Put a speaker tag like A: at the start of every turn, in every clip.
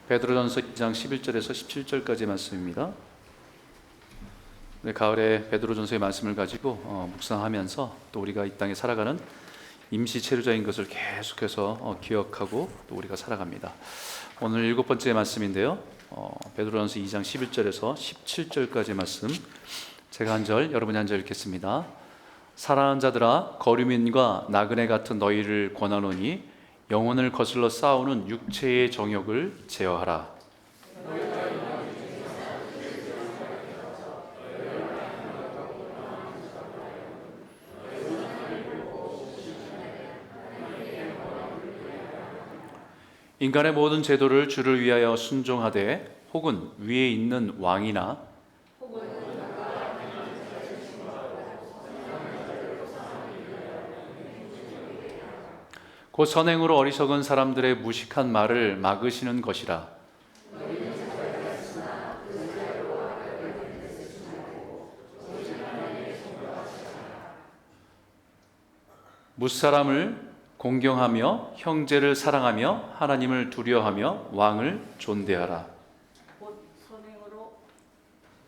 A: 베드로전서 2장 11절에서 17절까지 말씀입니다. 네, 가을에 베드로전서의 말씀을 가지고 묵상하면서 또 우리가 이 땅에 살아가는 임시 체류자인 것을 계속해서 기억하고 또 우리가 살아갑니다. 오늘 7번째 말씀인데요. 베드로전서 2장 11절에서 17절까지 말씀, 제가 한 절, 여러분이 한 절 읽겠습니다. 사랑하는 자들아, 거류민과 나그네 같은 너희를 권하노니 영혼을 거슬러 싸우는 육체의 정욕을 제어하라. 인간의 모든 제도를 주를 위하여 순종하되 혹은 위에 있는 왕이나 곧 선행으로 어리석은 사람들의 무식한 말을 막으시는 것이라. 무사람을 공경하며 형제를 사랑하며 하나님을 두려워하며 왕을 존대하라.
B: 곧 선행으로.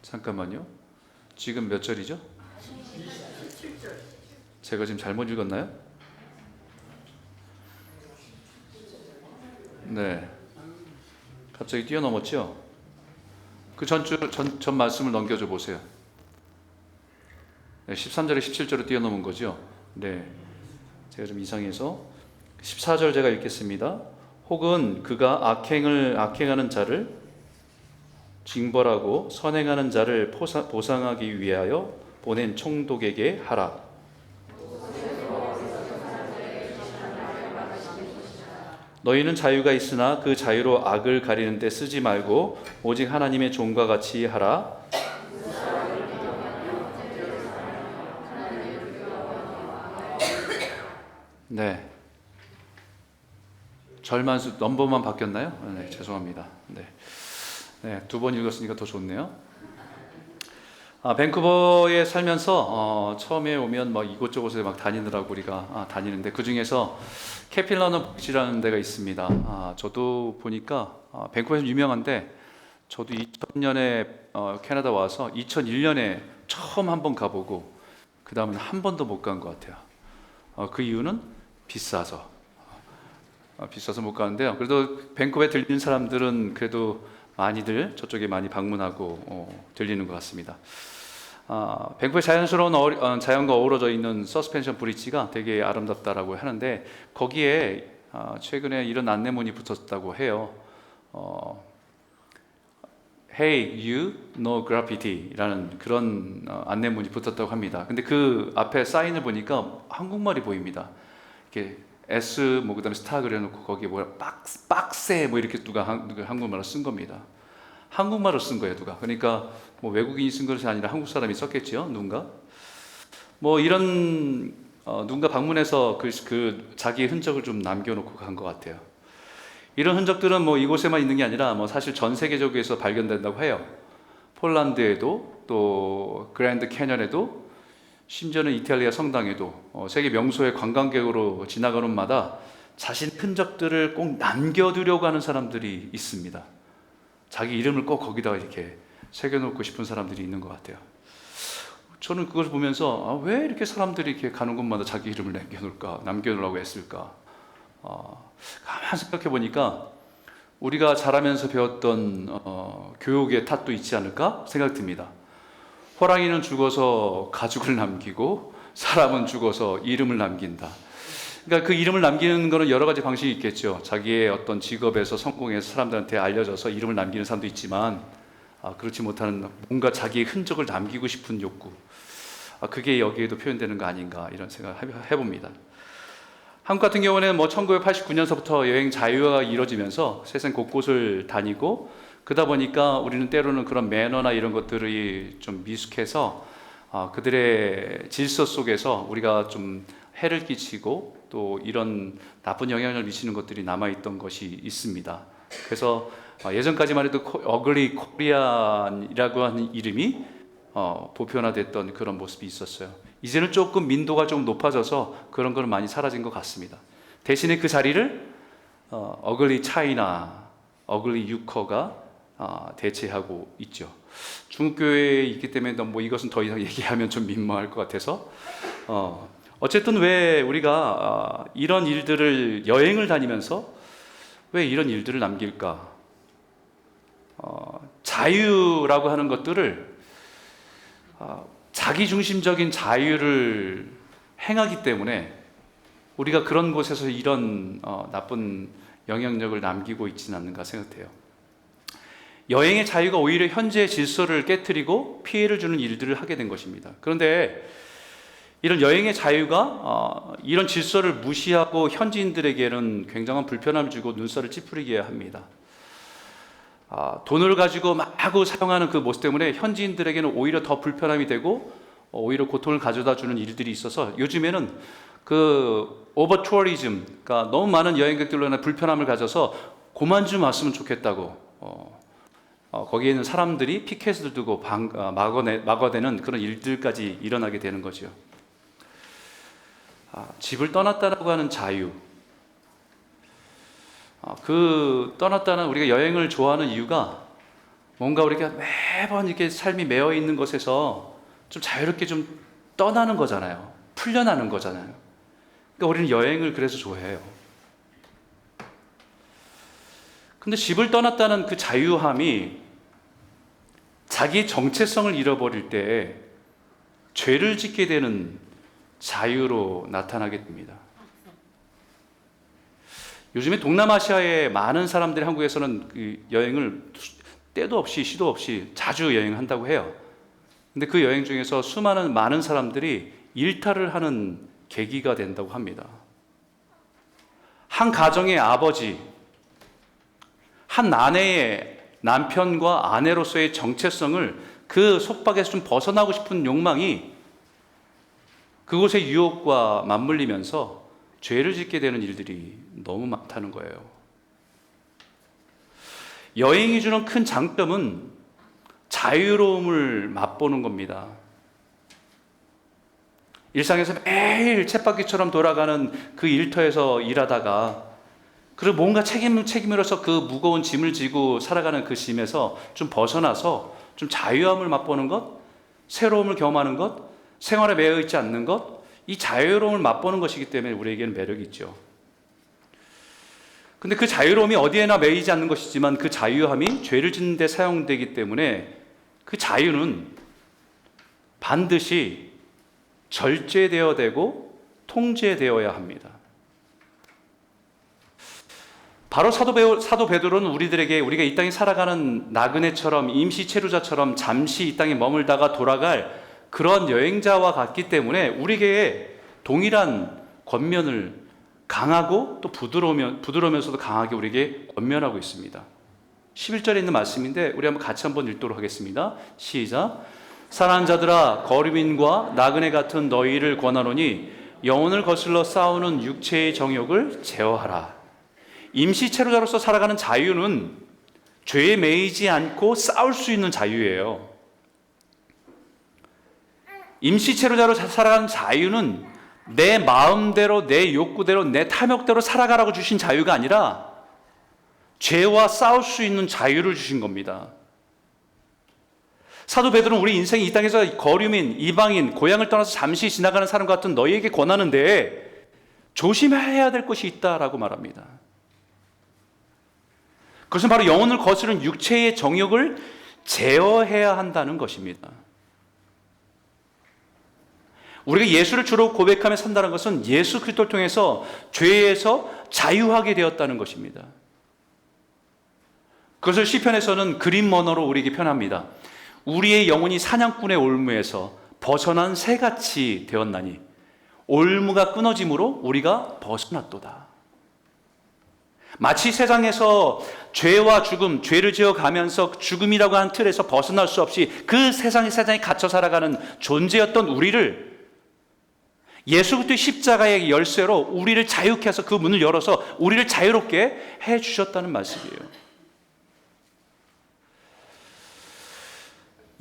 A: 잠깐만요. 지금 몇 절이죠?
B: 17절.
A: 제가 지금 잘못 읽었나요? 네. 갑자기 뛰어넘었죠? 그 전 말씀을 넘겨줘 보세요. 네, 13절에 17절로 뛰어넘은 거죠? 네. 제가 좀 이상해서 14절 제가 읽겠습니다. 혹은 그가 악행하는 자를 징벌하고 선행하는 자를 보상하기 위하여 보낸 총독에게 하라. 너희는 자유가 있으나 그 자유로 악을 가리는 데 쓰지 말고 오직 하나님의 종과 같이 하라. 네. 절만수 넘버만 바뀌었나요? 네, 죄송합니다. 네. 네, 2번 읽었으니까 더 좋네요. 밴쿠버에 살면서 처음에 오면 막 이곳저곳에 막 다니느라고 우리가 다니는데 그 중에서 캐필러너 비치라는 데가 있습니다. 저도 보니까 밴쿠버에서 유명한데 저도 2000년에 캐나다 와서 2001년에 처음 한번 가보고 그 다음은 한 번도 못 간 것 같아요. 그 이유는 비싸서 못 가는데요. 그래도 밴쿠버에 들리는 사람들은 그래도 많이들 저쪽에 많이 방문하고 들리는 것 같습니다. 밴쿠버의 자연스러운 자연과 어우러져 있는 서스펜션 브릿지가 되게 아름답다라고 하는데 거기에 최근에 이런 안내문이 붙었다고 해요. Hey, you, no graffiti라는 그런 안내문이 붙었다고 합니다. 근데 그 앞에 사인을 보니까 한국말이 보입니다. 이렇게 S 그다음에 스타 그려놓고 거기에 빡세 이렇게 누가 한국말로 쓴 겁니다. 한국말로 쓴 거예요, 누가. 그러니까 뭐 외국인이 쓴 것이 아니라 한국 사람이 썼겠죠, 누군가. 이런 누군가 방문해서 그 자기의 흔적을 좀 남겨놓고 간 것 같아요. 이런 흔적들은 이곳에만 있는 게 아니라 사실 전 세계적으로 발견된다고 해요. 폴란드에도 또 그랜드 캐년에도 심지어는 이탈리아 성당에도 세계 명소의 관광객으로 지나가는 마다 자신 흔적들을 꼭 남겨두려고 하는 사람들이 있습니다. 자기 이름을 꼭 거기다가 이렇게 새겨놓고 싶은 사람들이 있는 것 같아요. 저는 그것을 보면서 왜 이렇게 사람들이 이렇게 가는 곳마다 자기 이름을 남겨놓으려고 했을까? 가만히 생각해 보니까 우리가 자라면서 배웠던 교육의 탓도 있지 않을까 생각 듭니다. 호랑이는 죽어서 가죽을 남기고 사람은 죽어서 이름을 남긴다. 그러니까 그 이름을 남기는 거는 여러 가지 방식이 있겠죠. 자기의 어떤 직업에서 성공해서 사람들한테 알려져서 이름을 남기는 사람도 있지만 그렇지 못하는 뭔가 자기의 흔적을 남기고 싶은 욕구, 그게 여기에도 표현되는 거 아닌가 이런 생각을 해봅니다. 한국 같은 경우는 1989년서부터 여행 자유화가 이루어지면서 세상 곳곳을 다니고 그러다 보니까 우리는 때로는 그런 매너나 이런 것들이 좀 미숙해서 그들의 질서 속에서 우리가 좀 해를 끼치고 또 이런 나쁜 영향을 미치는 것들이 남아있던 것이 있습니다. 그래서 예전까지만 해도 어글리 코리안이라고 하는 이름이 보편화됐던 그런 모습이 있었어요. 이제는 조금 민도가 좀 높아져서 그런 건 많이 사라진 것 같습니다. 대신에 그 자리를 어글리 차이나 어글리 유커가 대체하고 있죠. 중국 교회에 있기 때문에 뭐 이것은 더 이상 얘기하면 좀 민망할 것 같아서 어쨌든 왜 우리가 이런 일들을 여행을 다니면서 왜 이런 일들을 남길까? 자유라고 하는 것들을 자기중심적인 자유를 행하기 때문에 우리가 그런 곳에서 이런 나쁜 영향력을 남기고 있지는 않는가 생각해요. 여행의 자유가 오히려 현재의 질서를 깨트리고 피해를 주는 일들을 하게 된 것입니다. 그런데 이런 여행의 자유가 이런 질서를 무시하고 현지인들에게는 굉장한 불편함을 주고 눈살을 찌푸리게 합니다. 돈을 가지고 마구 사용하는 그 모습 때문에 현지인들에게는 오히려 더 불편함이 되고 오히려 고통을 가져다 주는 일들이 있어서 요즘에는 그 오버 투어리즘, 그러니까 너무 많은 여행객들로 인해 불편함을 가져서 그만 좀 왔으면 좋겠다고 거기에 있는 사람들이 피켓을 두고 막아내는 그런 일들까지 일어나게 되는 거죠. 집을 떠났다라고 하는 자유, 그 떠났다는 우리가 여행을 좋아하는 이유가 뭔가 우리가 매번 이렇게 삶이 매여 있는 것에서 좀 자유롭게 좀 떠나는 거잖아요. 풀려나는 거잖아요. 그러니까 우리는 여행을 그래서 좋아해요. 근데 집을 떠났다는 그 자유함이 자기 정체성을 잃어버릴 때 죄를 짓게 되는 자유로 나타나게 됩니다. 요즘에 동남아시아의 많은 사람들이 한국에서는 그 여행을 때도 없이 시도 없이 자주 여행한다고 해요. 근데 그 여행 중에서 많은 사람들이 일탈을 하는 계기가 된다고 합니다. 한 가정의 아버지, 한 아내의 남편과 아내로서의 정체성을 그 속박에서 좀 벗어나고 싶은 욕망이 그곳의 유혹과 맞물리면서 죄를 짓게 되는 일들이 너무 많다는 거예요. 여행이 주는 큰 장점은 자유로움을 맛보는 겁니다. 일상에서 매일 쳇바퀴처럼 돌아가는 그 일터에서 일하다가 그리고 뭔가 책임으로서 그 무거운 짐을 지고 살아가는 그 짐에서 좀 벗어나서 좀 자유함을 맛보는 것, 새로움을 경험하는 것, 생활에 매여 있지 않는 것, 이 자유로움을 맛보는 것이기 때문에 우리에게는 매력이 있죠. 근데 그 자유로움이 어디에나 매이지 않는 것이지만 그 자유함이 죄를 짓는 데 사용되기 때문에 그 자유는 반드시 절제되어야 되고 통제되어야 합니다. 바로 사도 베드로는 우리들에게 우리가 이 땅에 살아가는 나그네처럼 임시 체류자처럼 잠시 이 땅에 머물다가 돌아갈 그런 여행자와 같기 때문에 우리에게 동일한 권면을 강하고 또 부드러우면서도 강하게 우리에게 권면하고 있습니다. 11절에 있는 말씀인데 우리 같이 한번 읽도록 하겠습니다. 시작. 사랑하는 자들아, 거류민과 나그네 같은 너희를 권하노니 영혼을 거슬러 싸우는 육체의 정욕을 제어하라. 임시 체류자로서 살아가는 자유는 죄에 매이지 않고 싸울 수 있는 자유예요. 임시 체류자로 살아가는 자유는 내 마음대로, 내 욕구대로, 내 탐욕대로 살아가라고 주신 자유가 아니라 죄와 싸울 수 있는 자유를 주신 겁니다. 사도 베드로는 우리 인생이 이 땅에서 거류민, 이방인, 고향을 떠나서 잠시 지나가는 사람 같은 너희에게 권하는데 조심해야 될 것이 있다라고 말합니다. 그것은 바로 영혼을 거스르는 육체의 정욕을 제어해야 한다는 것입니다. 우리가 예수를 주로 고백하며 산다는 것은 예수 그리스도를 통해서 죄에서 자유하게 되었다는 것입니다. 그것을 시편에서는 그림 언어로 우리에게 표현합니다. 우리의 영혼이 사냥꾼의 올무에서 벗어난 새같이 되었나니 올무가 끊어짐으로 우리가 벗어났도다. 마치 세상에서 죄와 죽음, 죄를 지어가면서 죽음이라고 하는 틀에서 벗어날 수 없이 그 세상에 갇혀 살아가는 존재였던 우리를 예수 그리스도의 십자가의 열쇠로 우리를 자유케 해서 그 문을 열어서 우리를 자유롭게 해주셨다는 말씀이에요.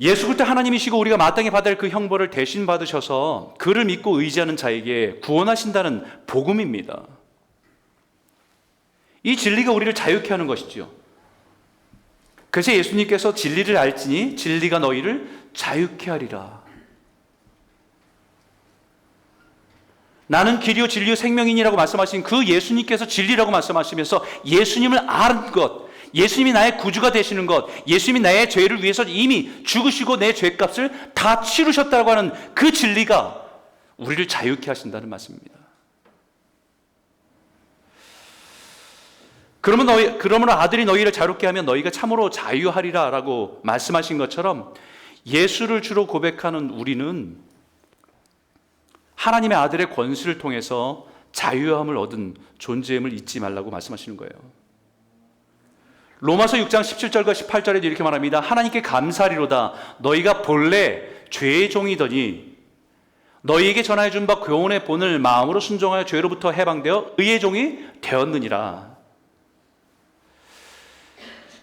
A: 예수 그리스도 하나님이시고 우리가 마땅히 받을 그 형벌을 대신 받으셔서 그를 믿고 의지하는 자에게 구원하신다는 복음입니다. 이 진리가 우리를 자유케 하는 것이죠. 그래서 예수님께서 진리를 알지니 진리가 너희를 자유케 하리라. 나는 길이요 진리요 생명이니라고 말씀하신 그 예수님께서 진리라고 말씀하시면서 예수님을 아는 것, 예수님이 나의 구주가 되시는 것, 예수님이 나의 죄를 위해서 이미 죽으시고 내 죄값을 다 치르셨다고 하는 그 진리가 우리를 자유케 하신다는 말씀입니다. 그러므로 아들이 너희를 자유롭게 하면 너희가 참으로 자유하리라 라고 말씀하신 것처럼 예수를 주로 고백하는 우리는 하나님의 아들의 권세를 통해서 자유함을 얻은 존재임을 잊지 말라고 말씀하시는 거예요. 로마서 6장 17절과 18절에도 이렇게 말합니다. 하나님께 감사하리로다. 너희가 본래 죄의 종이더니 너희에게 전하여 준 바 교훈의 본을 마음으로 순종하여 죄로부터 해방되어 의의 종이 되었느니라.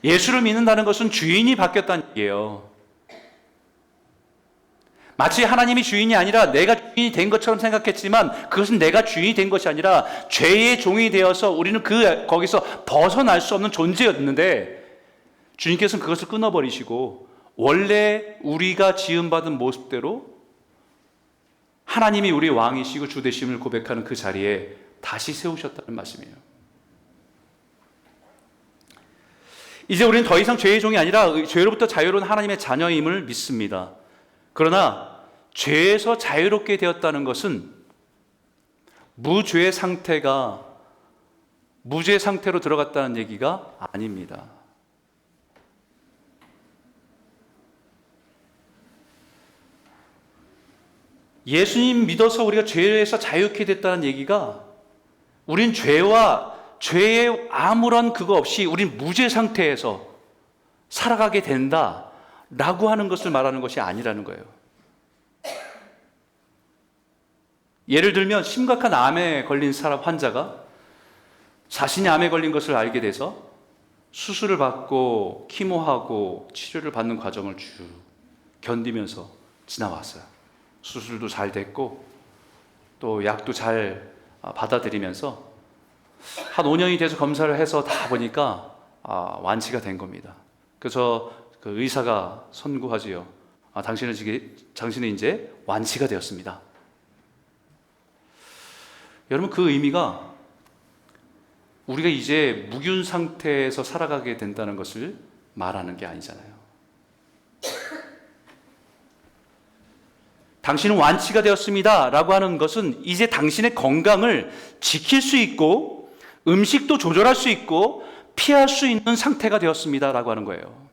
A: 예수를 믿는다는 것은 주인이 바뀌었다는 얘기예요. 마치 하나님이 주인이 아니라 내가 주인이 된 것처럼 생각했지만 그것은 내가 주인이 된 것이 아니라 죄의 종이 되어서 우리는 거기서 벗어날 수 없는 존재였는데 주님께서는 그것을 끊어버리시고 원래 우리가 지음받은 모습대로 하나님이 우리의 왕이시고 주 되심을 고백하는 그 자리에 다시 세우셨다는 말씀이에요. 이제 우리는 더 이상 죄의 종이 아니라 죄로부터 자유로운 하나님의 자녀임을 믿습니다. 그러나 죄에서 자유롭게 되었다는 것은 무죄 상태가 무죄 상태로 들어갔다는 얘기가 아닙니다. 예수님 믿어서 우리가 죄에서 자유케 됐다는 얘기가 우린 죄의 아무런 그거 없이 우린 무죄 상태에서 살아가게 된다라고 하는 것을 말하는 것이 아니라는 거예요. 예를 들면 심각한 암에 걸린 환자가 자신이 암에 걸린 것을 알게 돼서 수술을 받고 키모하고 치료를 받는 과정을 쭉 견디면서 지나왔어요. 수술도 잘 됐고 또 약도 잘 받아들이면서 한 5년이 돼서 검사를 해서 다 보니까 완치가 된 겁니다. 그래서 그 의사가 선고하지요. 당신은 이제 완치가 되었습니다. 여러분, 그 의미가 우리가 이제 무균 상태에서 살아가게 된다는 것을 말하는 게 아니잖아요. 당신은 완치가 되었습니다 라고 하는 것은 이제 당신의 건강을 지킬 수 있고 음식도 조절할 수 있고 피할 수 있는 상태가 되었습니다 라고 하는 거예요.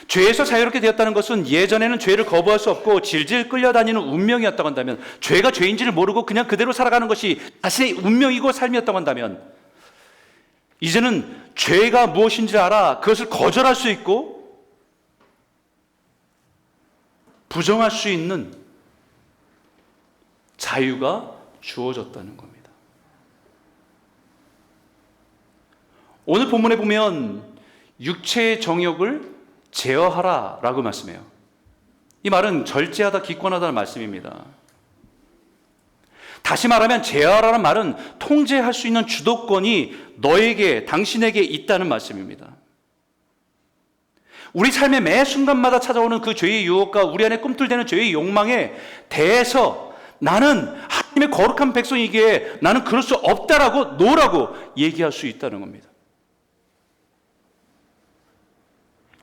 A: 죄에서 자유롭게 되었다는 것은 예전에는 죄를 거부할 수 없고 질질 끌려다니는 운명이었다고 한다면, 죄가 죄인지를 모르고 그냥 그대로 살아가는 것이 자신의 운명이고 삶이었다고 한다면, 이제는 죄가 무엇인지 알아 그것을 거절할 수 있고 부정할 수 있는 자유가 주어졌다는 겁니다. 오늘 본문에 보면 육체의 정욕을 제어하라 라고 말씀해요. 이 말은 절제하다, 기권하다는 말씀입니다. 다시 말하면 제어하라는 말은 통제할 수 있는 주도권이 너에게, 당신에게 있다는 말씀입니다. 우리 삶의 매 순간마다 찾아오는 그 죄의 유혹과 우리 안에 꿈틀대는 죄의 욕망에 대해서 나는 하나님의 거룩한 백성이기에 나는 그럴 수 없다라고 노라고 얘기할 수 있다는 겁니다.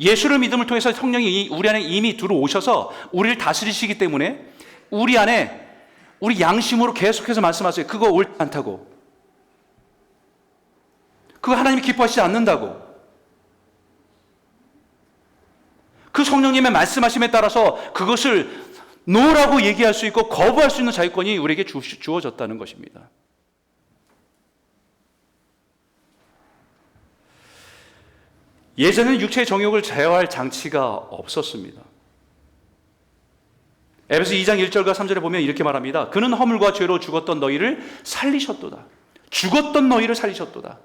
A: 예수를 믿음을 통해서 성령이 우리 안에 이미 들어오셔서 우리를 다스리시기 때문에 우리 안에 우리 양심으로 계속해서 말씀하세요. 그거 옳지 않다고. 그거 하나님이 기뻐하시지 않는다고. 그 성령님의 말씀하심에 따라서 그것을 노라고 얘기할 수 있고 거부할 수 있는 자유권이 우리에게 주어졌다는 것입니다. 예전에는 육체의 정욕을 제어할 장치가 없었습니다. 에베소 2장 1절과 3절에 보면 이렇게 말합니다. 그는 허물과 죄로 죽었던 너희를 살리셨도다. 죽었던 너희를 살리셨도다.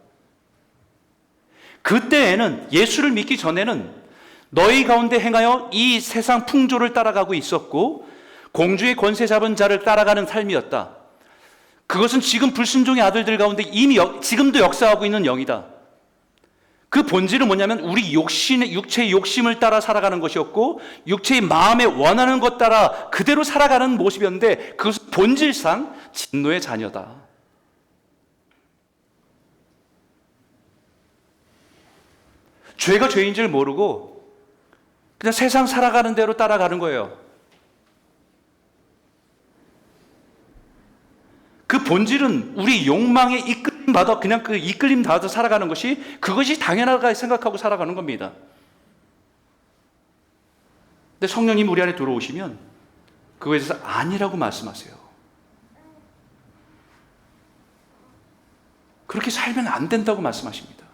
A: 그때에는, 예수를 믿기 전에는 너희 가운데 행하여 이 세상 풍조를 따라가고 있었고 공주의 권세 잡은 자를 따라가는 삶이었다. 그것은 지금 불순종의 아들들 가운데 이미 지금도 역사하고 있는 영이다. 그 본질은 뭐냐면 우리 육체의 욕심을 따라 살아가는 것이었고 육체의 마음에 원하는 것 따라 그대로 살아가는 모습이었는데 그것은 본질상 진노의 자녀다. 죄가 죄인 줄 모르고 그냥 세상 살아가는 대로 따라가는 거예요. 그 본질은 우리 욕망에 이끌림 받아 그냥 그 이끌림 받아 살아가는 것이 그것이 당연하다 생각하고 살아가는 겁니다. 근데 성령님 우리 안에 들어오시면 그거에 대해서 아니라고 말씀하세요. 그렇게 살면 안 된다고 말씀하십니다.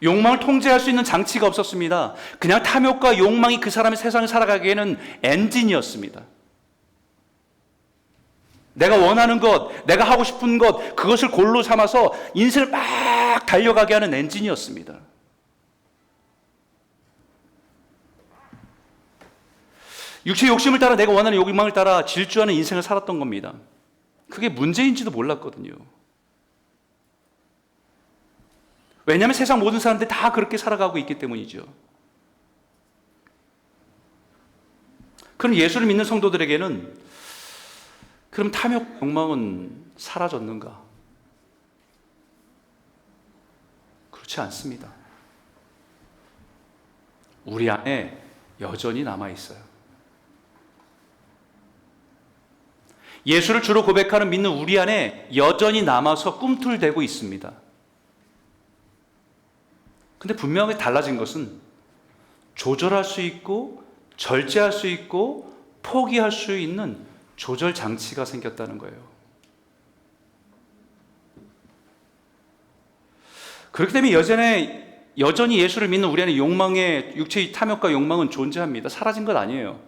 A: 욕망을 통제할 수 있는 장치가 없었습니다. 그냥 탐욕과 욕망이 그 사람의 세상을 살아가기에는 엔진이었습니다. 내가 원하는 것, 내가 하고 싶은 것, 그것을 골로 삼아서 인생을 막 달려가게 하는 엔진이었습니다. 육체의 욕심을 따라 내가 원하는 욕망을 따라 질주하는 인생을 살았던 겁니다. 그게 문제인지도 몰랐거든요. 왜냐하면 세상 모든 사람들이 다 그렇게 살아가고 있기 때문이죠. 그럼 예수를 믿는 성도들에게는 그럼 탐욕, 욕망은 사라졌는가? 그렇지 않습니다. 우리 안에 여전히 남아있어요. 예수를 주로 고백하는 믿는 우리 안에 여전히 남아서 꿈틀대고 있습니다. 근데 분명히 달라진 것은 조절할 수 있고 절제할 수 있고 포기할 수 있는 조절 장치가 생겼다는 거예요. 그렇기 때문에 여전히 예수를 믿는 우리 안에 욕망의 육체의 탐욕과 욕망은 존재합니다. 사라진 것 아니에요.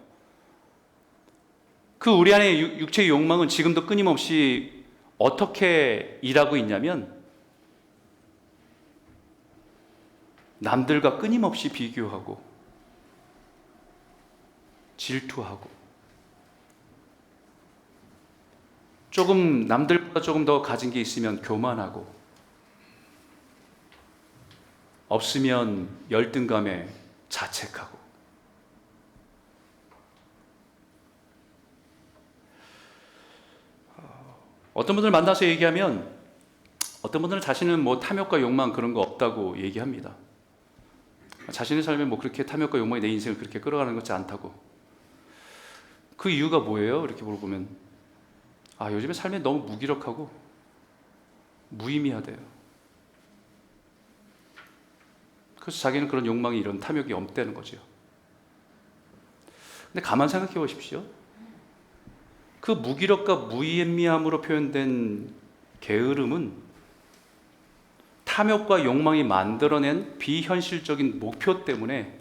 A: 그 우리 안에 육체의 욕망은 지금도 끊임없이 어떻게 일하고 있냐면 남들과 끊임없이 비교하고 질투하고 조금 남들보다 조금 더 가진 게 있으면 교만하고 없으면 열등감에 자책하고 어떤 분들 만나서 얘기하면 어떤 분들은 자신은 뭐 탐욕과 욕망 그런 거 없다고 얘기합니다. 자신의 삶에 뭐 그렇게 탐욕과 욕망이 내 인생을 그렇게 끌어가는 것 같지 않다고. 그 이유가 뭐예요? 이렇게 물어보면 요즘에 삶이 너무 무기력하고 무의미하대요. 그래서 자기는 그런 욕망이 이런 탐욕이 없다는 거죠. 근데 가만 생각해 보십시오. 그 무기력과 무의미함으로 표현된 게으름은 탐욕과 욕망이 만들어낸 비현실적인 목표 때문에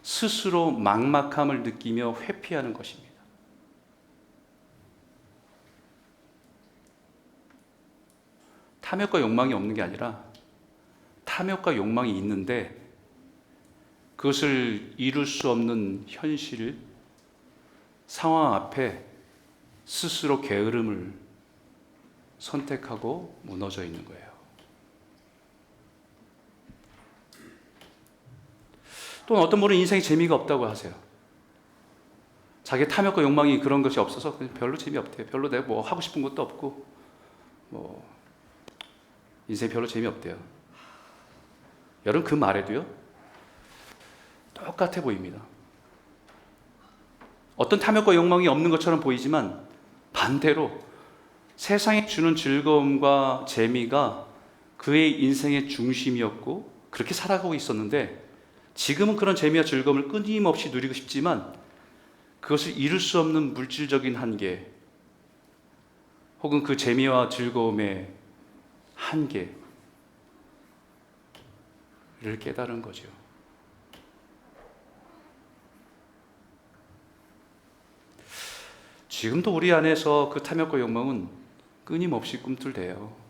A: 스스로 막막함을 느끼며 회피하는 것입니다. 탐욕과 욕망이 없는 게 아니라 탐욕과 욕망이 있는데 그것을 이룰 수 없는 현실, 상황 앞에 스스로 게으름을 선택하고 무너져 있는 거예요. 또 어떤 분은 인생에 재미가 없다고 하세요. 자기 탐욕과 욕망이 그런 것이 없어서 별로 재미없대요. 별로 내가 뭐 하고 싶은 것도 없고 뭐 인생이 별로 재미없대요. 여러분 그 말에도요 똑같아 보입니다. 어떤 탐욕과 욕망이 없는 것처럼 보이지만 반대로 세상에 주는 즐거움과 재미가 그의 인생의 중심이었고 그렇게 살아가고 있었는데 지금은 그런 재미와 즐거움을 끊임없이 누리고 싶지만 그것을 이룰 수 없는 물질적인 한계 혹은 그 재미와 즐거움의 한계를 깨달은 거죠. 지금도 우리 안에서 그 탐욕과 욕망은 끊임없이 꿈틀대요.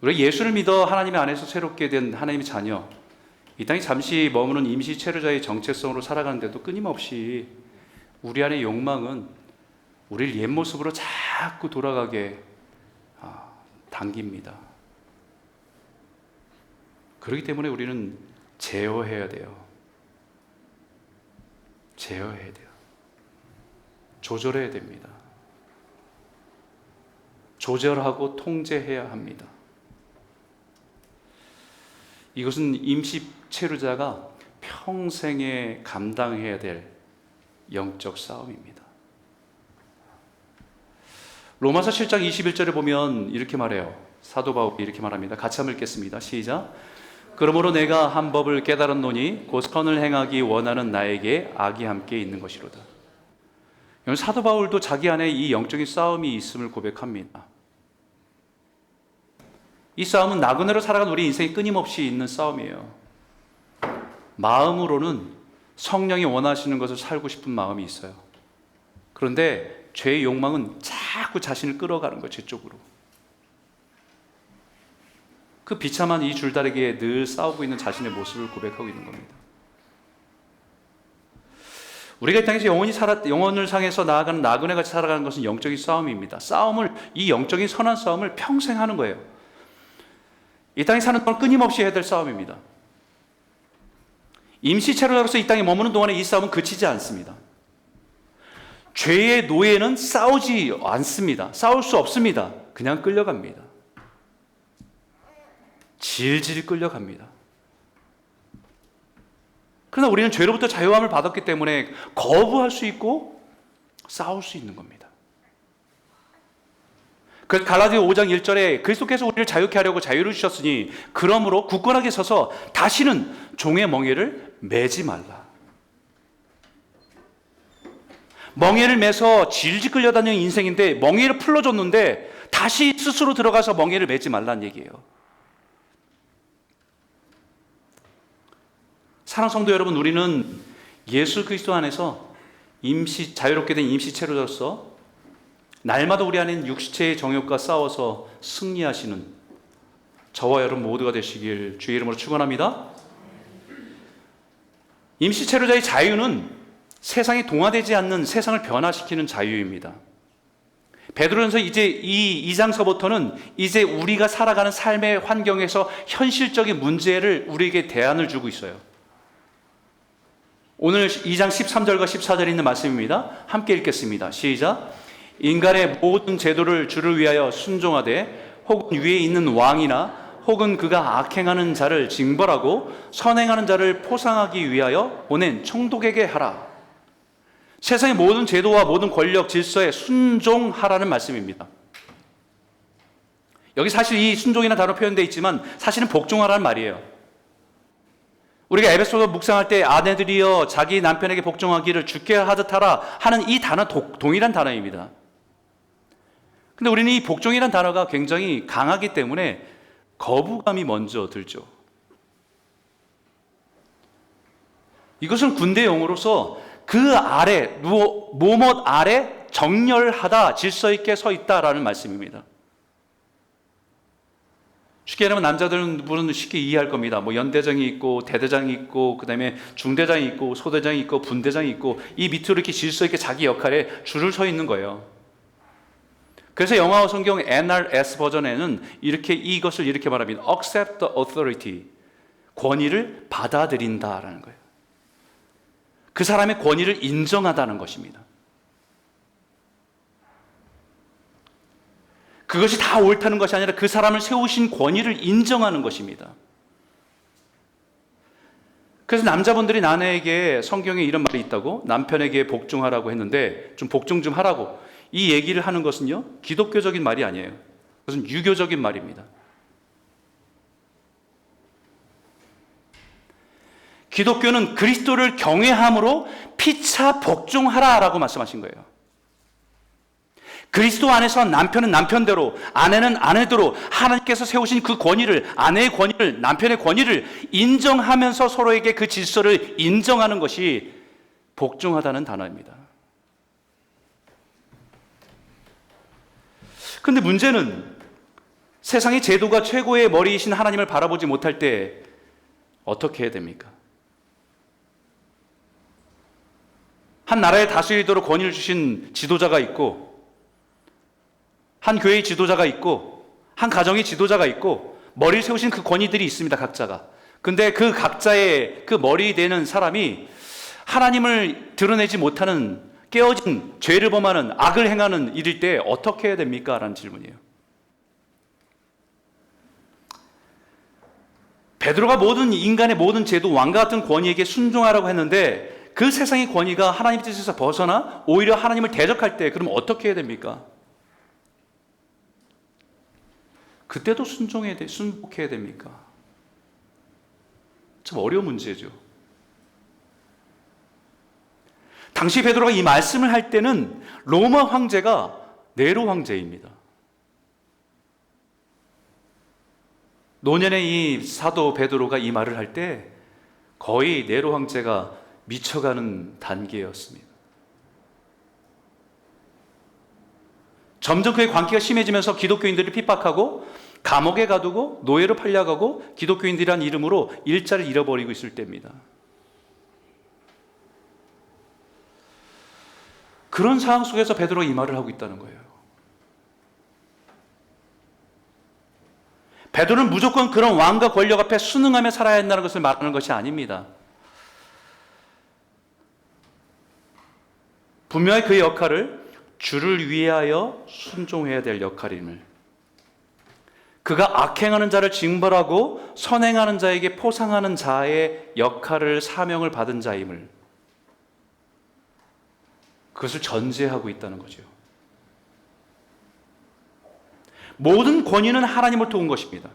A: 우리 예수를 믿어 하나님 안에서 새롭게 된 하나님의 자녀, 이 땅에 잠시 머무는 임시 체류자의 정체성으로 살아가는데도 끊임없이 우리 안의 욕망은 우리를 옛 모습으로 자꾸 돌아가게 당깁니다. 그렇기 때문에 우리는 제어해야 돼요. 제어해야 돼요. 조절해야 됩니다. 조절하고 통제해야 합니다. 이것은 임시 체류자가 평생에 감당해야 될 영적 싸움입니다. 로마서 7장 21절에 보면 이렇게 말해요. 사도 바울이 이렇게 말합니다. 같이 한번 읽겠습니다. 시작. 그러므로 내가 한 법을 깨달았노니 곧 선을 행하기 원하는 나에게 악이 함께 있는 것이로다. 사도 바울도 자기 안에 이 영적인 싸움이 있음을 고백합니다. 이 싸움은 나그네로 살아간 우리 인생에 끊임없이 있는 싸움이에요. 마음으로는 성령이 원하시는 것을 살고 싶은 마음이 있어요. 그런데 죄의 욕망은 자꾸 자신을 끌어가는 거예요. 제 쪽으로. 그 비참한 이 줄다리기에 늘 싸우고 있는 자신의 모습을 고백하고 있는 겁니다. 우리가 이 땅에서 영혼을 상해서 나아가는 나그네같이 살아가는 것은 영적인 싸움입니다. 이 영적인 선한 싸움을 평생 하는 거예요. 이 땅에 사는 동안 끊임없이 해야 될 싸움입니다. 임시체류자로서 이 땅에 머무는 동안에 이 싸움은 그치지 않습니다. 죄의 노예는 싸우지 않습니다. 싸울 수 없습니다. 그냥 끌려갑니다. 질질 끌려갑니다. 그러나 우리는 죄로부터 자유함을 받았기 때문에 거부할 수 있고 싸울 수 있는 겁니다. 그래서 갈라디아 5장 1절에 그리스도께서 우리를 자유케 하려고 자유를 주셨으니 그러므로 굳건하게 서서 다시는 종의 멍에를 매지 말라. 멍에를 매서 질질 끌려다니는 인생인데 멍에를 풀어줬는데 다시 스스로 들어가서 멍에를 매지 말라는 얘기예요. 사랑하는 성도 여러분, 우리는 예수 그리스도 안에서 자유롭게 된 임시체류자로서 날마다 우리 안에 있는 육체의 정욕과 싸워서 승리하시는 저와 여러분 모두가 되시길 주의 이름으로 축원합니다. 임시체류자의 자유는 세상에 동화되지 않는 세상을 변화시키는 자유입니다. 베드로전서 이제 이 2장서부터는 이제 우리가 살아가는 삶의 환경에서 현실적인 문제를 우리에게 대안을 주고 있어요. 오늘 2장 13절과 14절에 있는 말씀입니다. 함께 읽겠습니다. 시작. 인간의 모든 제도를 주를 위하여 순종하되 혹은 위에 있는 왕이나 혹은 그가 악행하는 자를 징벌하고 선행하는 자를 포상하기 위하여 보낸 총독에게 하라. 세상의 모든 제도와 모든 권력 질서에 순종하라는 말씀입니다. 여기 사실 이 순종이라는 단어 표현되어 있지만 사실은 복종하라는 말이에요. 우리가 에베소서 묵상할 때 아내들이여 자기 남편에게 복종하기를 주께 하듯 하라 하는 이 단어 동일한 단어입니다. 근데 우리는 이 복종이라는 단어가 굉장히 강하기 때문에 거부감이 먼저 들죠. 이것은 군대 용어로서 그 아래, 뭐뭇 아래 정렬하다, 질서 있게 서 있다라는 말씀입니다. 쉽게 얘기하면 남자들은 쉽게 이해할 겁니다. 뭐 연대장이 있고 대대장이 있고 그다음에 중대장이 있고 소대장이 있고 분대장이 있고 이 밑으로 이렇게 질서 있게 자기 역할에 줄을 서 있는 거예요. 그래서 영어와 성경 NRS 버전에는 이것을 이렇게 말합니다. Accept the authority. 권위를 받아들인다라는 거예요. 그 사람의 권위를 인정하다는 것입니다. 그것이 다 옳다는 것이 아니라 그 사람을 세우신 권위를 인정하는 것입니다. 그래서 남자분들이 아내에게 성경에 이런 말이 있다고 남편에게 복종하라고 했는데 좀 복종 좀 하라고 이 얘기를 하는 것은요 기독교적인 말이 아니에요. 그것은 유교적인 말입니다. 기독교는 그리스도를 경외함으로 피차 복종하라라고 말씀하신 거예요. 그리스도 안에서 남편은 남편대로 아내는 아내대로 하나님께서 세우신 그 권위를 아내의 권위를 남편의 권위를 인정하면서 서로에게 그 질서를 인정하는 것이 복종하다는 단어입니다. 그런데 문제는 세상의 제도가 최고의 머리이신 하나님을 바라보지 못할 때 어떻게 해야 됩니까? 한 나라의 다스리도록 권위를 주신 지도자가 있고, 한 교회의 지도자가 있고, 한 가정의 지도자가 있고, 머리를 세우신 그 권위들이 있습니다, 각자가. 근데 그 각자의 그 머리 되는 사람이 하나님을 드러내지 못하는 깨어진 죄를 범하는 악을 행하는 일일 때 어떻게 해야 됩니까? 라는 질문이에요. 베드로가 모든 인간의 모든 제도, 왕과 같은 권위에게 순종하라고 했는데 그 세상의 권위가 하나님의 뜻에서 벗어나 오히려 하나님을 대적할 때 그럼 어떻게 해야 됩니까? 그때도 순복해야 됩니까? 참 어려운 문제죠. 당시 베드로가 이 말씀을 할 때는 로마 황제가 네로 황제입니다. 노년에 이 사도 베드로가 이 말을 할 때 거의 네로 황제가 미쳐가는 단계였습니다. 점점 그의 관계가 심해지면서 기독교인들을 핍박하고 감옥에 가두고 노예로 팔려가고 기독교인들이라는 이름으로 일자를 잃어버리고 있을 때입니다. 그런 상황 속에서 베드로가 이 말을 하고 있다는 거예요. 베드로는 무조건 그런 왕과 권력 앞에 순응하며 살아야 한다는 것을 말하는 것이 아닙니다. 분명히 그의 역할을 주를 위하여 순종해야 될 역할임을, 그가 악행하는 자를 징벌하고 선행하는 자에게 포상하는 자의 역할을 사명을 받은 자임을, 그것을 전제하고 있다는 거죠. 모든 권위는 하나님으로부터 온 것입니다.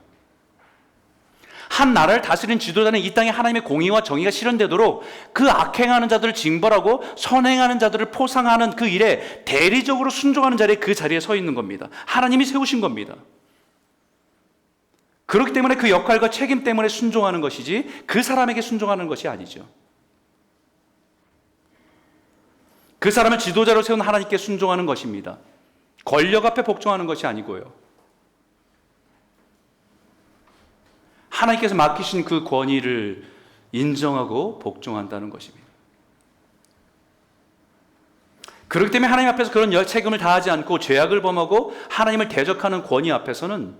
A: 한 나라를 다스리는 지도자는 이 땅에 하나님의 공의와 정의가 실현되도록 그 악행하는 자들을 징벌하고 선행하는 자들을 포상하는 그 일에 대리적으로 순종하는 자리에 그 자리에 서 있는 겁니다. 하나님이 세우신 겁니다. 그렇기 때문에 그 역할과 책임 때문에 순종하는 것이지 그 사람에게 순종하는 것이 아니죠. 그 사람을 지도자로 세운 하나님께 순종하는 것입니다. 권력 앞에 복종하는 것이 아니고요. 하나님께서 맡기신 그 권위를 인정하고 복종한다는 것입니다. 그렇기 때문에 하나님 앞에서 그런 책임을 다하지 않고 죄악을 범하고 하나님을 대적하는 권위 앞에서는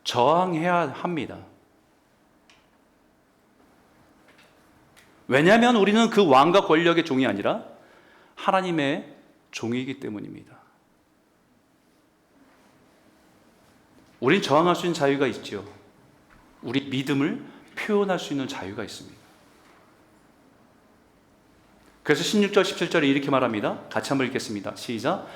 A: 저항해야 합니다. 왜냐하면 우리는 그 왕과 권력의 종이 아니라 하나님의 종이기 때문입니다. 우린 저항할 수 있는 자유가 있죠. 우리 믿음을 표현할 수 있는 자유가 있습니다. 그래서 16절, 17절에 이렇게 말합니다. 같이 한번 읽겠습니다. 시작.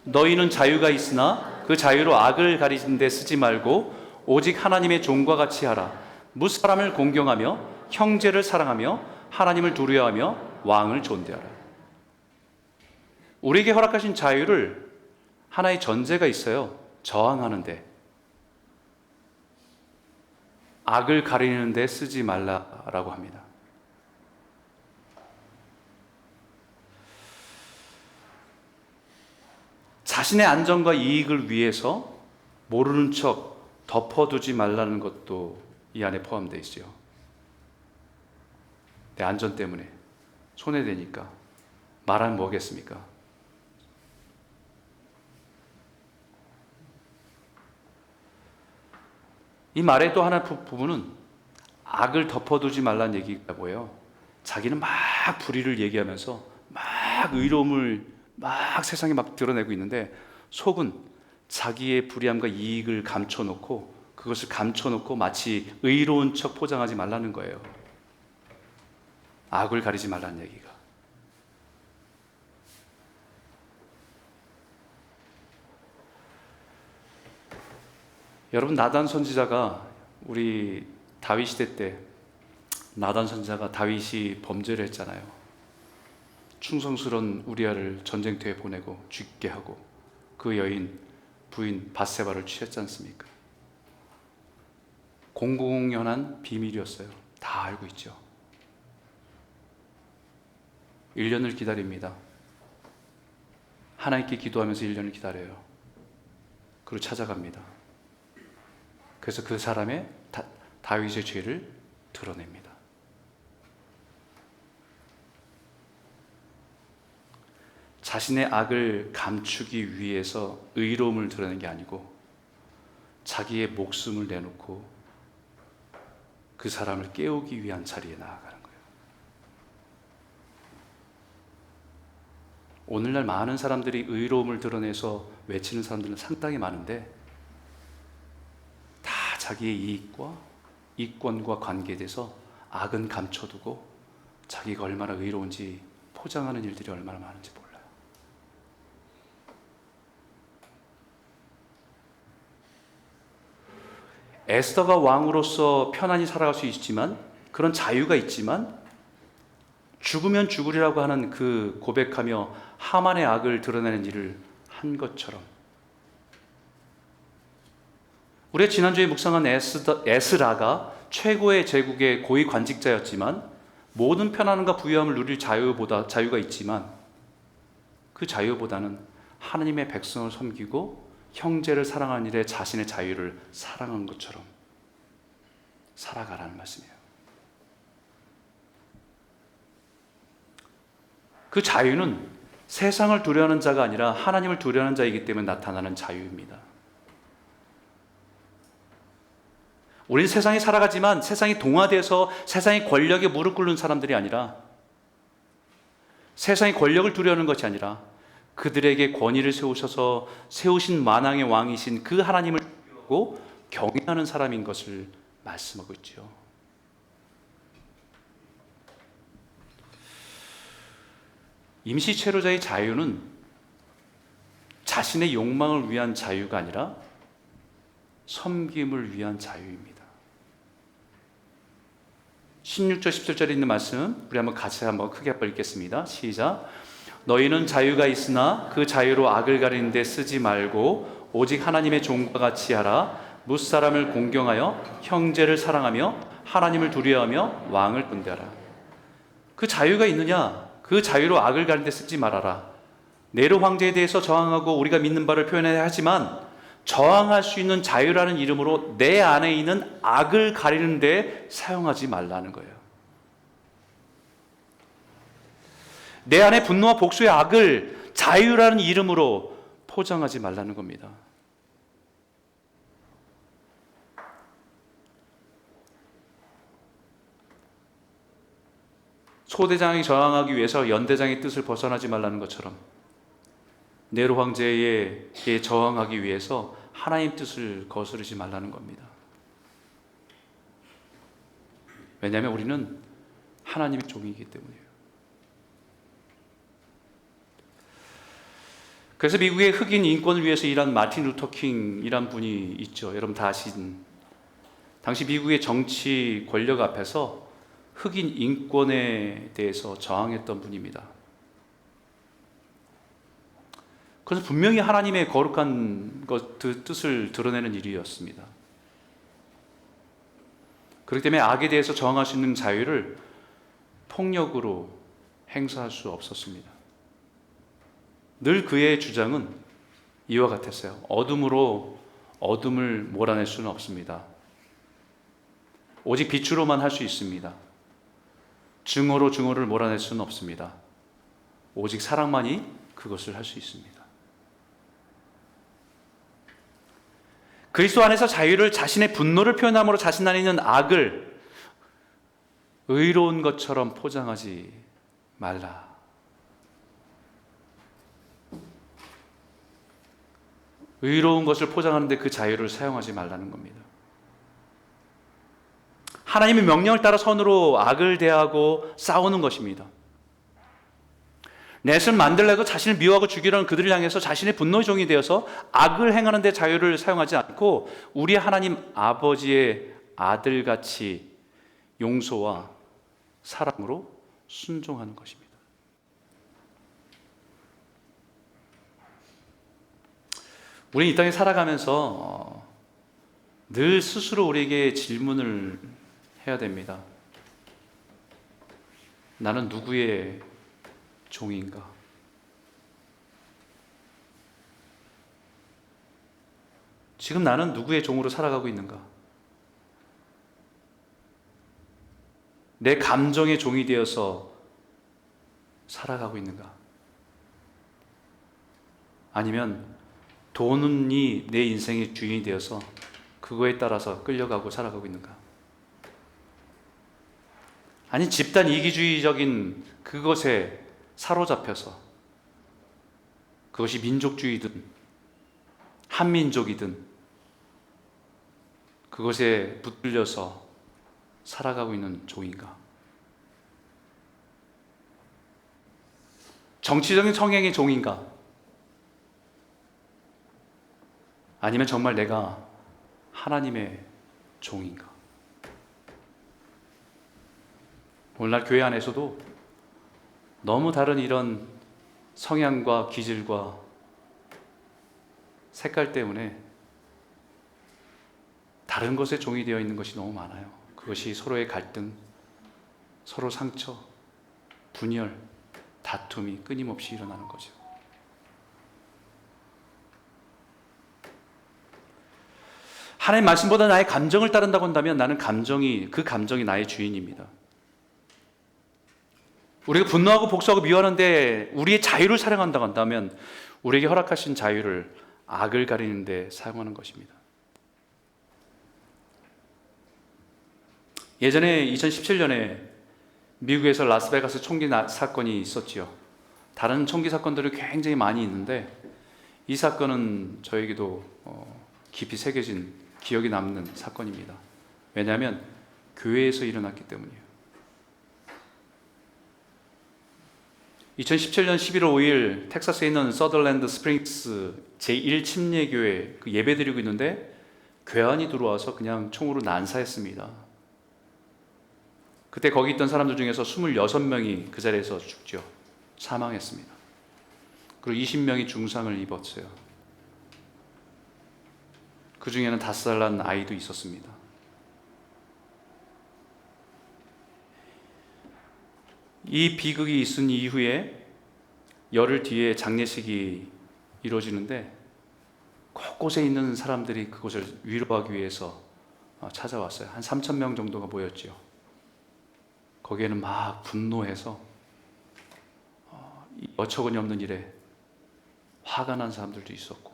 A: 너희는 자유가 있으나 그 자유로 악을 가리는 데 쓰지 말고 오직 하나님의 종과 같이 하라. 무사람을 공경하며 형제를 사랑하며 하나님을 두려워하며 왕을 존대하라. 우리에게 허락하신 자유를 하나의 전제가 있어요. 저항하는데, 악을 가리는 데 쓰지 말라라고 합니다. 자신의 안전과 이익을 위해서 모르는 척 덮어두지 말라는 것도 이 안에 포함되어 있어요. 내 안전 때문에 손해되니까 말하면 뭐겠습니까? 이 말의 또 하나 부분은 악을 덮어두지 말라는 얘기가 뭐예요? 자기는 막 불의를 얘기하면서 막 의로움을 막 세상에 막 드러내고 있는데 속은 자기의 불의함과 이익을 감춰놓고 그것을 감춰놓고 마치 의로운 척 포장하지 말라는 거예요. 악을 가리지 말라는 얘기가. 여러분, 나단 선지자가 우리 다윗 시대 때 나단 선지자가 다윗이 범죄를 했잖아요. 충성스러운 우리아를 전쟁터에 보내고 죽게 하고 그 여인 부인 밧세바를 취했지 않습니까? 공공연한 비밀이었어요. 다 알고 있죠. 1년을 기다립니다. 하나님께 기도하면서 1년을 기다려요. 그리고 찾아갑니다. 그래서 그 사람의 다윗의 죄를 드러냅니다. 자신의 악을 감추기 위해서 의로움을 드러내는 게 아니고 자기의 목숨을 내놓고 그 사람을 깨우기 위한 자리에 나아가는 거예요. 오늘날 많은 사람들이 의로움을 드러내서 외치는 사람들은 상당히 많은데 다 자기의 이익과 이권과 관계돼서 악은 감춰두고 자기가 얼마나 의로운지 포장하는 일들이 얼마나 많은지 몰라요. 에스더가 왕으로서 편안히 살아갈 수 있지만, 그런 자유가 있지만, 죽으면 죽으리라고 하는 그 고백하며 하만의 악을 드러내는 일을 한 것처럼, 우리가 지난주에 묵상한 에스라가 최고의 제국의 고위 관직자였지만 모든 편안함과 부유함을 누릴 자유가 있지만 그 자유보다는 하나님의 백성을 섬기고 형제를 사랑하는 일에 자신의 자유를 사랑한 것처럼 살아가라는 말씀이에요. 그 자유는 세상을 두려워하는 자가 아니라 하나님을 두려워하는 자이기 때문에 나타나는 자유입니다. 우리는 세상에 살아가지만 세상이 동화돼서 세상의 권력에 무릎 꿇는 사람들이 아니라, 세상의 권력을 두려워하는 것이 아니라 그들에게 권위를 세우셔서 세우신 만왕의 왕이신 그 하나님을 두려워하고 경외하는 사람인 것을 말씀하고 있죠. 임시체로자의 자유는 자신의 욕망을 위한 자유가 아니라 섬김을 위한 자유입니다. 16절 17절에 있는 말씀 우리 같이 한번 크게 읽겠습니다. 시작. 너희는 자유가 있으나 그 자유로 악을 가리는 데 쓰지 말고 오직 하나님의 종과 같이 하라. 무사람을 공경하여 형제를 사랑하며 하나님을 두려워하며 왕을 군대하라. 그 자유가 있느냐? 그 자유로 악을 가리는 데 쓰지 말아라. 네로 황제에 대해서 저항하고 우리가 믿는 바를 표현해야 하지만 저항할 수 있는 자유라는 이름으로 내 안에 있는 악을 가리는 데 사용하지 말라는 거예요. 내 안에 분노와 복수의 악을 자유라는 이름으로 포장하지 말라는 겁니다. 소대장이 저항하기 위해서 연대장의 뜻을 벗어나지 말라는 것처럼 네로 황제에게 저항하기 위해서 하나님 뜻을 거스르지 말라는 겁니다. 왜냐하면 우리는 하나님의 종이기 때문이에요. 그래서 미국의 흑인 인권을 위해서 일한 마틴 루터 킹이란 분이 있죠. 여러분 다 아시는, 당시 미국의 정치 권력 앞에서 흑인 인권에 대해서 저항했던 분입니다. 그래서 분명히 하나님의 거룩한 뜻을 드러내는 일이었습니다. 그렇기 때문에 악에 대해서 저항할 수 있는 자유를 폭력으로 행사할 수 없었습니다. 늘 그의 주장은 이와 같았어요. 어둠으로 어둠을 몰아낼 수는 없습니다. 오직 빛으로만 할 수 있습니다. 증오로 증오를 몰아낼 수는 없습니다. 오직 사랑만이 그것을 할 수 있습니다. 그리스도 안에서 자유를 자신의 분노를 표현함으로 자신 안에 있는 악을 의로운 것처럼 포장하지 말라. 의로운 것을 포장하는데 그 자유를 사용하지 말라는 겁니다. 하나님의 명령을 따라 선으로 악을 대하고 싸우는 것입니다. 넷을 만들려고 자신을 미워하고 죽이려는 그들을 향해서 자신의 분노의 종이 되어서 악을 행하는 데 자유를 사용하지 않고 우리 하나님 아버지의 아들같이 용서와 사랑으로 순종하는 것입니다. 우리는 이 땅에 살아가면서 늘 스스로 우리에게 질문을 해야 됩니다. 나는 누구의 종인가? 지금 나는 누구의 종으로 살아가고 있는가? 내 감정의 종이 되어서 살아가고 있는가? 아니면 돈이 내 인생의 주인이 되어서 그거에 따라서 끌려가고 살아가고 있는가? 아니 집단 이기주의적인 그것에 사로잡혀서 그것이 민족주의든 한민족이든 그것에 붙들려서 살아가고 있는 종인가? 정치적인 성향의 종인가? 아니면 정말 내가 하나님의 종인가? 오늘날 교회 안에서도 너무 다른 이런 성향과 기질과 색깔 때문에 다른 것에 종이 되어 있는 것이 너무 많아요. 그것이 서로의 갈등, 서로 상처, 분열, 다툼이 끊임없이 일어나는 거죠. 하나님 말씀보다 나의 감정을 따른다고 한다면 나는 그 감정이 나의 주인입니다. 우리가 분노하고 복수하고 미워하는데 우리의 자유를 사랑한다고 한다면 우리에게 허락하신 자유를 악을 가리는 데 사용하는 것입니다. 예전에 2017년에 미국에서 라스베가스 총기 사건이 있었지요. 다른 총기 사건들이 굉장히 많이 있는데 이 사건은 저에게도 깊이 새겨진 기억이 남는 사건입니다. 왜냐하면 교회에서 일어났기 때문이에요. 2017년 11월 5일 텍사스에 있는 서덜랜드 스프링스 제1침례교회 그 예배드리고 있는데 괴한이 들어와서 그냥 총으로 난사했습니다. 그때 거기 있던 사람들 중에서 26명이 그 자리에서 죽죠. 사망했습니다. 그리고 20명이 중상을 입었어요. 그 중에는 5살 난 아이도 있었습니다. 이 비극이 있은 이후에 열흘 뒤에 장례식이 이루어지는데 곳곳에 있는 사람들이 그곳을 위로하기 위해서 찾아왔어요. 한 3,000명 정도가 모였죠. 거기에는 막 분노해서 어처구니 없는 일에 화가 난 사람들도 있었고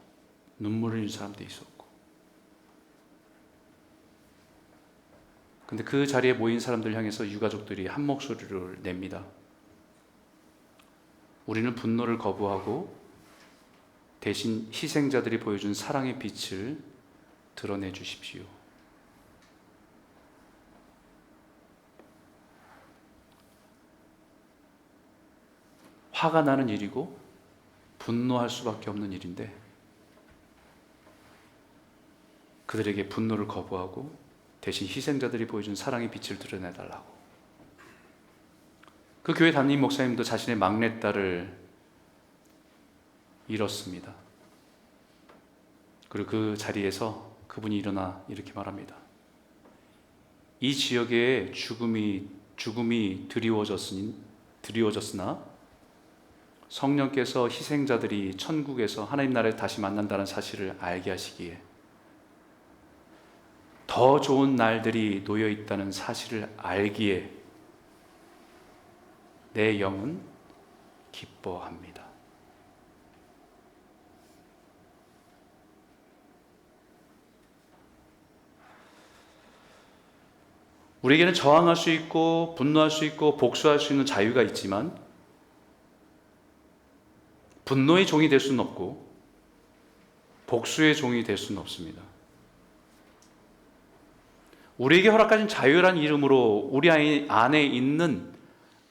A: 눈물을 흘린 사람도 있었고, 근데 그 자리에 모인 사람들 향해서 유가족들이 한 목소리를 냅니다. 우리는 분노를 거부하고 대신 희생자들이 보여준 사랑의 빛을 드러내 주십시오. 화가 나는 일이고 분노할 수밖에 없는 일인데 그들에게 분노를 거부하고 대신 희생자들이 보여준 사랑의 빛을 드러내달라고. 그 교회 담임 목사님도 자신의 막내딸을 잃었습니다. 그리고 그 자리에서 그분이 일어나 이렇게 말합니다. 이 지역에 죽음이 드리워졌으나 성령께서 희생자들이 천국에서 하나님 나라에 다시 만난다는 사실을 알게 하시기에 더 좋은 날들이 놓여 있다는 사실을 알기에 내 영은 기뻐합니다. 우리에게는 저항할 수 있고 분노할 수 있고 복수할 수 있는 자유가 있지만 분노의 종이 될 수는 없고 복수의 종이 될 수는 없습니다. 우리에게 허락하신 자유란 이름으로 우리 안에 있는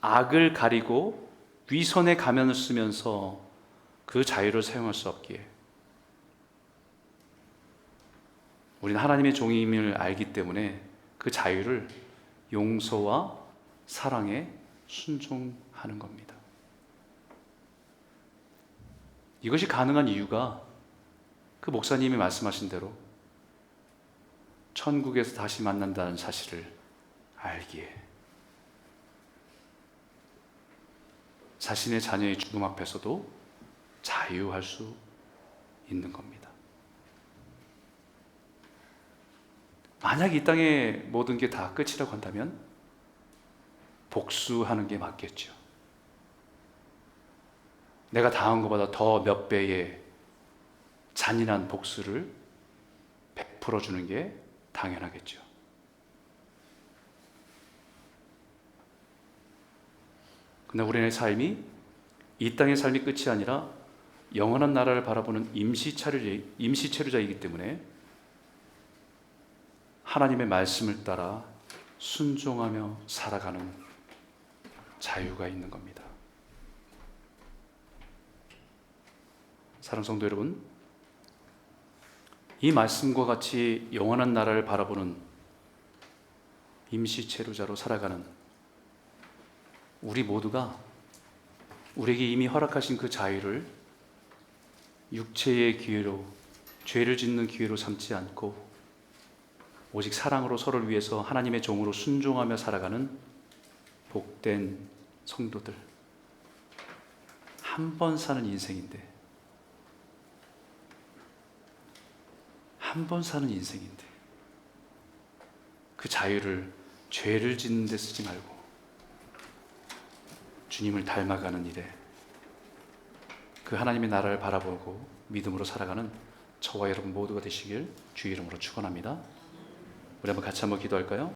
A: 악을 가리고 위선의 가면을 쓰면서 그 자유를 사용할 수 없기에 우리는 하나님의 종임을 알기 때문에 그 자유를 용서와 사랑에 순종하는 겁니다. 이것이 가능한 이유가 그 목사님이 말씀하신 대로 천국에서 다시 만난다는 사실을 알기에 자신의 자녀의 죽음 앞에서도 자유할 수 있는 겁니다. 만약 이 땅의 모든 게 다 끝이라고 한다면 복수하는 게 맞겠죠. 내가 당한 것보다 더 몇 배의 잔인한 복수를 베풀어 주는 게 당연하겠죠. 그러나 우리의 삶이 이 땅의 삶이 끝이 아니라 영원한 나라를 바라보는 임시체류자이기 때문에 하나님의 말씀을 따라 순종하며 살아가는 자유가 있는 겁니다. 사랑하는 성도 여러분, 이 말씀과 같이 영원한 나라를 바라보는 임시체류자로 살아가는 우리 모두가 우리에게 이미 허락하신 그 자유를 육체의 기회로, 죄를 짓는 기회로 삼지 않고 오직 사랑으로 서로를 위해서 하나님의 종으로 순종하며 살아가는 복된 성도들. 한 번 사는 인생인데, 한 번 사는 인생인데 그 자유를 죄를 짓는 데 쓰지 말고 주님을 닮아가는 일에, 그 하나님의 나라를 바라보고 믿음으로 살아가는 저와 여러분 모두가 되시길 주의 이름으로 축원합니다. 우리 한번 같이 한번 기도할까요?